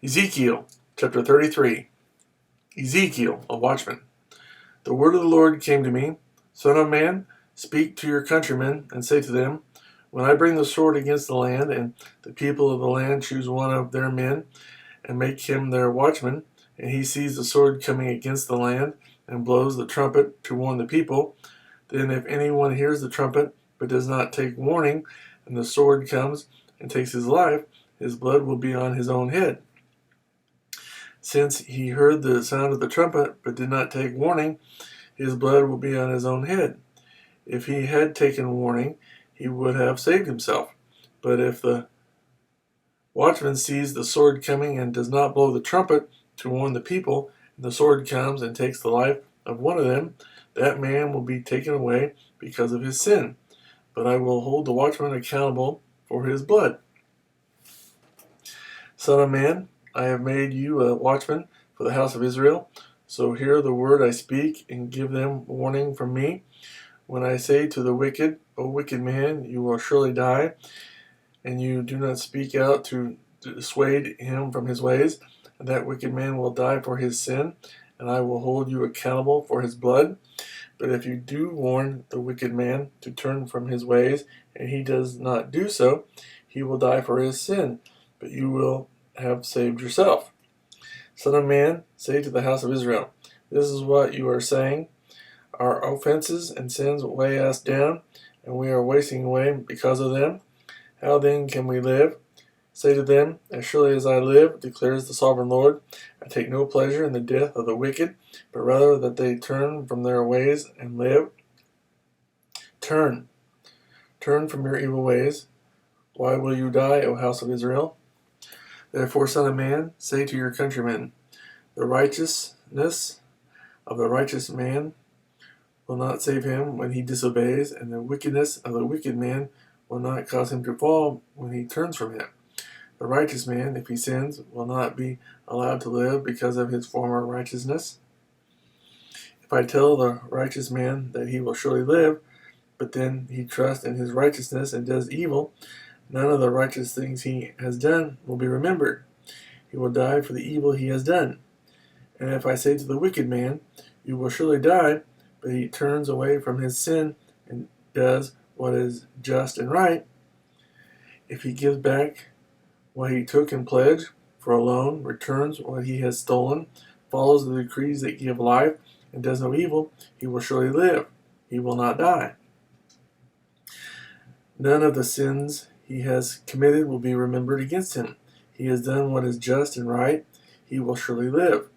Ezekiel chapter 33. Ezekiel, a watchman. The word of the Lord came to me, Son of man, speak to your countrymen, and say to them, when I bring the sword against the land, and the people of the land choose one of their men, and make him their watchman, and he sees the sword coming against the land, and blows the trumpet to warn the people, then if anyone hears the trumpet, but does not take warning, and the sword comes and takes his life, his blood will be on his own head. Since he heard the sound of the trumpet, but did not take warning, his blood will be on his own head. If he had taken warning, he would have saved himself. But if the watchman sees the sword coming and does not blow the trumpet to warn the people, and the sword comes and takes the life of one of them, that man will be taken away because of his sin. But I will hold the watchman accountable for his blood. Son of man, I have made you a watchman for the house of Israel. So hear the word I speak, and give them warning from me. When I say to the wicked, O wicked man, you will surely die, and you do not speak out to dissuade him from his ways, and that wicked man will die for his sin, and I will hold you accountable for his blood. But if you do warn the wicked man to turn from his ways, and he does not do so, he will die for his sin, but you will have saved yourself. Son of man, say to the house of Israel, this is what you are saying. Our offenses and sins weigh us down, and we are wasting away because of them. How then can we live? Say to them, as surely as I live, declares the sovereign Lord, I take no pleasure in the death of the wicked, but rather that they turn from their ways and live. Turn from your evil ways. Why will you die, O house of Israel? Therefore, son of man, say to your countrymen, the righteousness of the righteous man will not save him when he disobeys, and the wickedness of the wicked man will not cause him to fall when he turns from it. The righteous man, if he sins, will not be allowed to live because of his former righteousness. If I tell the righteous man that he will surely live, but then he trusts in his righteousness and does evil, none of the righteous things he has done will be remembered. He will die for the evil he has done. And if I say to the wicked man, you will surely die, but he turns away from his sin and does what is just and right, if he gives back what he took in pledge for a loan, returns what he has stolen, follows the decrees that give life, and does no evil, he will surely live. He will not die. None of the sins he has committed will be remembered against him. He has done what is just and right. He will surely live.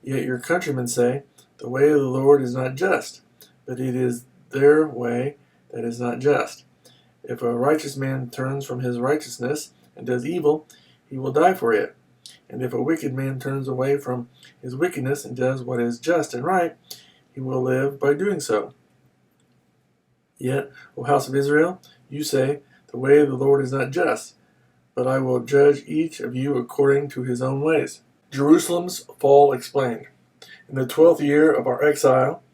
Yet your countrymen say, the way of the Lord is not just, but it is their way that is not just. If a righteous man turns from his righteousness and does evil, he will die for it. And if a wicked man turns away from his wickedness and does what is just and right, he will live by doing so. Yet, O house of Israel, you say, the way of the Lord is not just, but I will judge each of you according to his own ways. Jerusalem's fall explained. In the 12th year of our exile,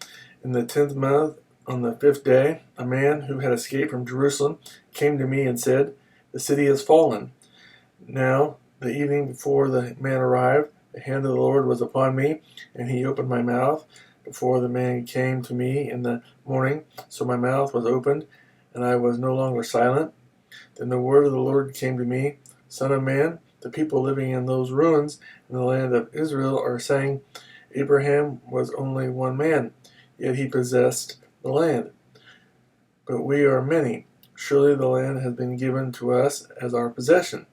in the 10th month, on the 5th day, a man who had escaped from Jerusalem came to me and said, the city has fallen. Now, the evening before the man arrived, the hand of the Lord was upon me, and he opened my mouth before the man came to me in the morning. So my mouth was opened, and I was no longer silent. Then the word of the Lord came to me, Son of man, the people living in those ruins in the land of Israel are saying, Abraham was only one man, yet he possessed the land. But we are many. Surely the land has been given to us as our possession.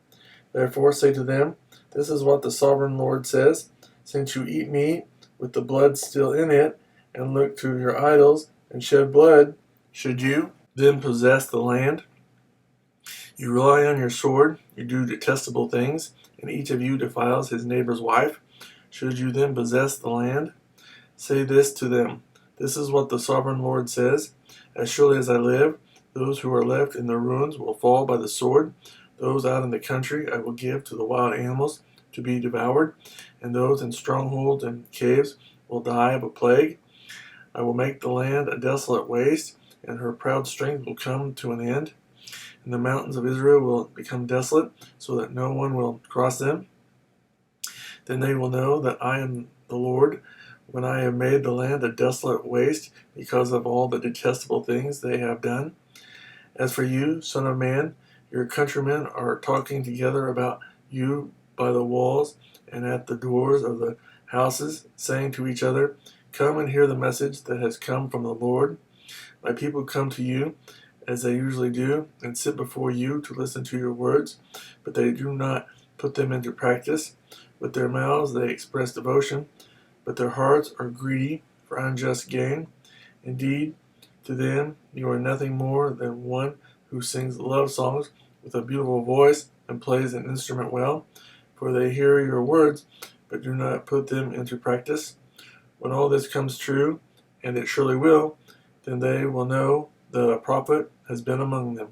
Therefore say to them, this is what the sovereign Lord says, since you eat meat with the blood still in it, and look to your idols, and shed blood, should you then possess the land? You rely on your sword, you do detestable things, and each of you defiles his neighbor's wife. Should you then possess the land? Say this to them, this is what the sovereign Lord says, as surely as I live, those who are left in the ruins will fall by the sword. Those out in the country I will give to the wild animals to be devoured, and those in strongholds and caves will die of a plague. I will make the land a desolate waste, and her proud strength will come to an end. And the mountains of Israel will become desolate, so that no one will cross them. Then they will know that I am the Lord, when I have made the land a desolate waste because of all the detestable things they have done. As for you, son of man, your countrymen are talking together about you by the walls and at the doors of the houses, saying to each other, Come and hear the message that has come from the Lord. My people come to you, as they usually do, and sit before you to listen to your words, but they do not put them into practice. With their mouths they express devotion, but their hearts are greedy for unjust gain. Indeed, to them you are nothing more than one who sings love songs with a beautiful voice and plays an instrument well, for they hear your words, but do not put them into practice. When all this comes true, and it surely will, then they will know the prophet has been among them.